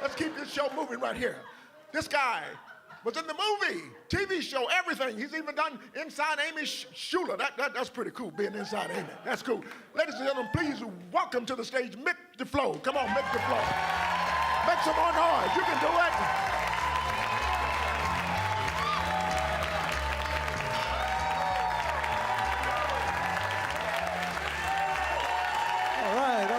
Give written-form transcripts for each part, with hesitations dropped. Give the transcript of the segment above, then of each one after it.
Let's keep this show moving right here. This guy was in the movie, TV show, everything. He's even done Inside Amy Schuler. That's pretty cool, being inside Amy. That's cool. Ladies and gentlemen, please welcome to the stage Mick Diflo. Come on, Mick Diflo. Make some more noise. You can do it. All right.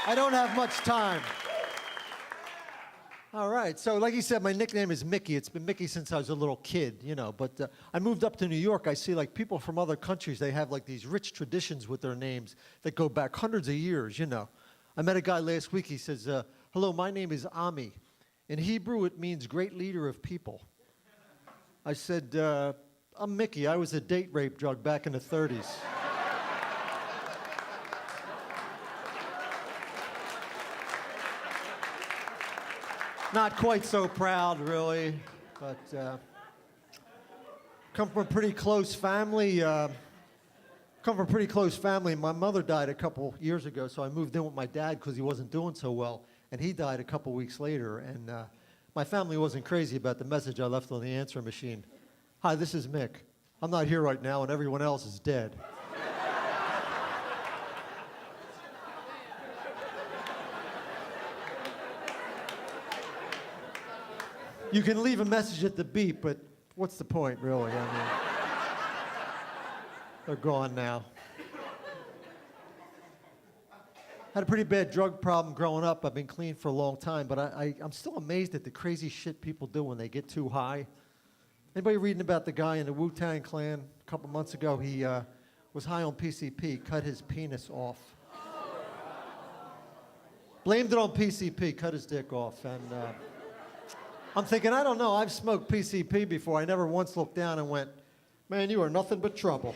I don't have much time. All right, so like you said, my nickname is Mickey. It's been Mickey since I was a little kid, you know, but I moved up to New York. I see like people from other countries, they have like these rich traditions with their names that go back hundreds of years, you know. I met a guy last week, he says, hello, my name is Ami. In Hebrew, it means great leader of people. I said, I'm Mickey. I was a date rape drug back in the 30s. Not quite so proud, really, but come from a pretty close family. My mother died a couple years ago, so I moved in with my dad because he wasn't doing so well, and he died a couple weeks later. And my family wasn't crazy about the message I left on the answering machine. Hi, this is Mick. I'm not here right now, and everyone else is dead. You can leave a message at the beep, but what's the point, really? I mean, they're gone now. Had a pretty bad drug problem growing up. I've been clean for a long time, but I'm still amazed at the crazy shit people do when they get too high. Anybody reading about the guy in the Wu-Tang Clan a couple months ago? He was high on PCP, cut his penis off. Blamed it on PCP, cut his dick off, and I'm thinking, I don't know, I've smoked PCP before. I never once looked down and went, man, you are nothing but trouble.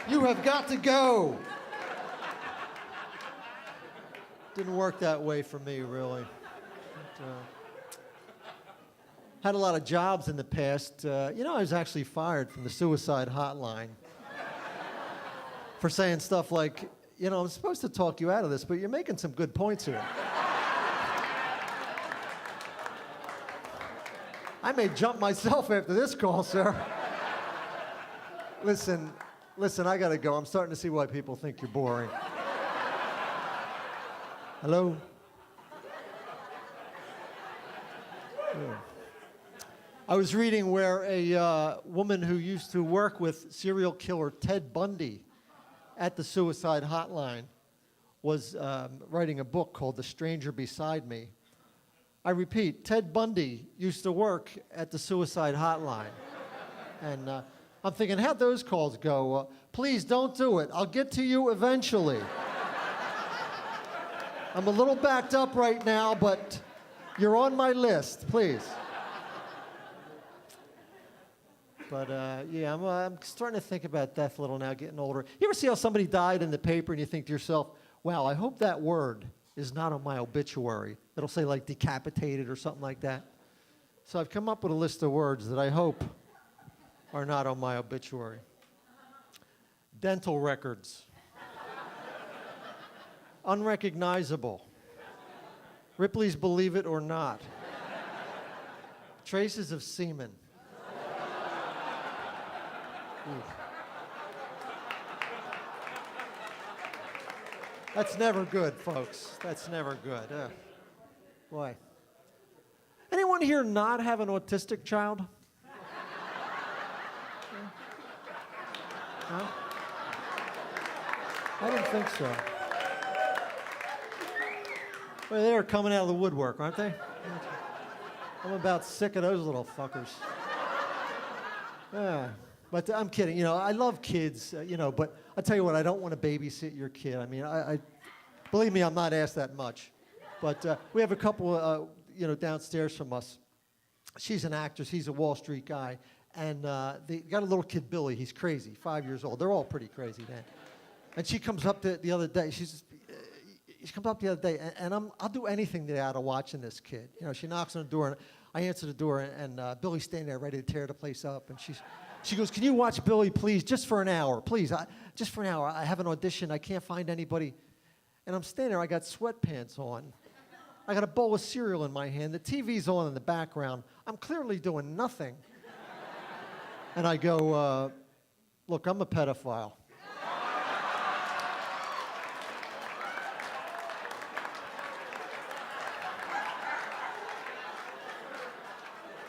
You have got to go. Didn't work that way for me, really. But, had a lot of jobs in the past. I was actually fired from the suicide hotline for saying stuff like, I'm supposed to talk you out of this, but you're making some good points here. I may jump myself after this call, sir. Listen, I gotta go. I'm starting to see why people think you're boring. Hello? Yeah. I was reading where a woman who used to work with serial killer Ted Bundy at the suicide hotline was writing a book called The Stranger Beside Me. I repeat, Ted Bundy used to work at the suicide hotline. And I'm thinking, how'd those calls go? Please don't do it. I'll get to you eventually. I'm a little backed up right now, but you're on my list, please. But yeah, I'm starting to think about death a little now, getting older. You ever see how somebody died in the paper and you think to yourself, wow, I hope that word is not on my obituary. It'll say like decapitated or something like that. So I've come up with a list of words that I hope are not on my obituary. Dental records. Unrecognizable. Ripley's Believe It or Not. Traces of semen. Oof. That's never good, folks. That's never good. Boy. Anyone here not have an autistic child? Huh? I didn't think so. Well, they're coming out of the woodwork, aren't they? I'm about sick of those little fuckers. Yeah. But I'm kidding, I love kids, but I tell you what, I don't want to babysit your kid. I mean, I believe me, I'm not asked that much. But we have a couple, downstairs from us. She's an actress, he's a Wall Street guy, and they got a little kid, Billy. He's crazy, 5 years old. They're all pretty crazy, man. And she comes up the other day. She comes up the other day, and I'll do anything to get out of watching this kid. She knocks on the door, and I answer the door, and Billy's standing there ready to tear the place up, and She goes, can you watch Billy, please, just for an hour, please, just for an hour. I have an audition. I can't find anybody. And I'm standing there. I got sweatpants on. I got a bowl of cereal in my hand. The TV's on in the background. I'm clearly doing nothing. And I go, look, I'm a pedophile.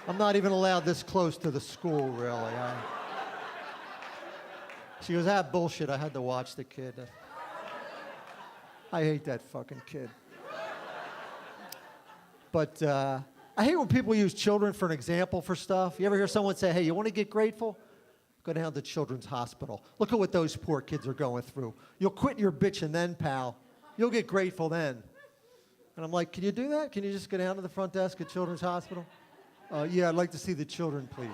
I'm not even allowed this close to the school, really. She goes, bullshit, I had to watch the kid. I hate that fucking kid. But I hate when people use children for an example for stuff. You ever hear someone say, hey, you want to get grateful? Go down to Children's Hospital. Look at what those poor kids are going through. You'll quit your bitching then, pal. You'll get grateful then. And I'm like, can you do that? Can you just go down to the front desk at Children's Hospital? Yeah, I'd like to see the children, please.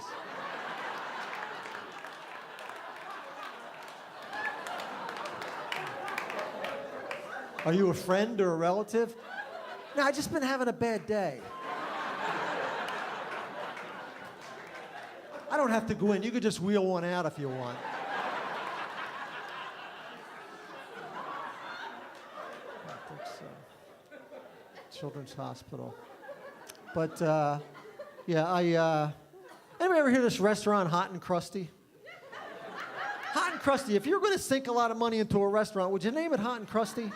Are you a friend or a relative? No, I've just been having a bad day. I don't have to go in. You could just wheel one out if you want. I think so. Children's Hospital. But, yeah, anybody ever hear this restaurant, Hot and Crusty? Hot and Crusty. If you're going to sink a lot of money into a restaurant, would you name it Hot and Crusty?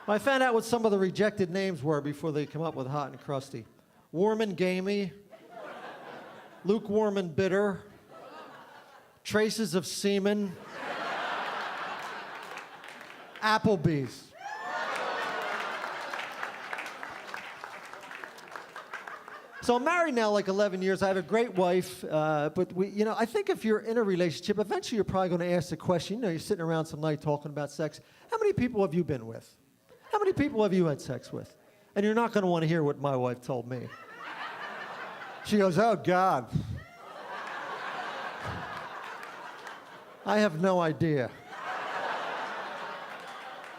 Well, I found out what some of the rejected names were before they come up with Hot and Crusty. Warm and Gamey, Lukewarm and Bitter, Traces of Semen, Applebee's. So I'm married now like 11 years. I have a great wife, but I think if you're in a relationship, eventually you're probably going to ask the question, you're sitting around some night talking about sex. How many people have you been with? How many people have you had sex with? And you're not going to want to hear what my wife told me. She goes, oh, God. I have no idea.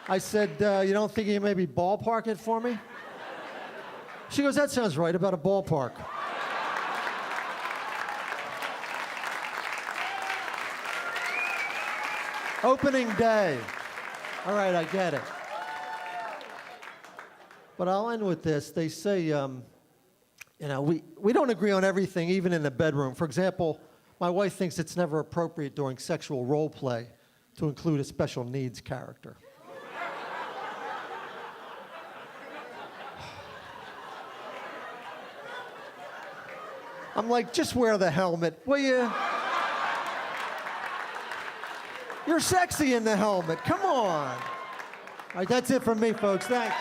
I said, you don't think you maybe ballpark it for me? She goes, that sounds right, about a ballpark. Opening day. All right, I get it. But I'll end with this. They say, we don't agree on everything, even in the bedroom. For example, my wife thinks it's never appropriate during sexual role play to include a special needs character. I'm like, just wear the helmet, will you? You're sexy in the helmet. Come on. All right, that's it from me, folks. Thanks.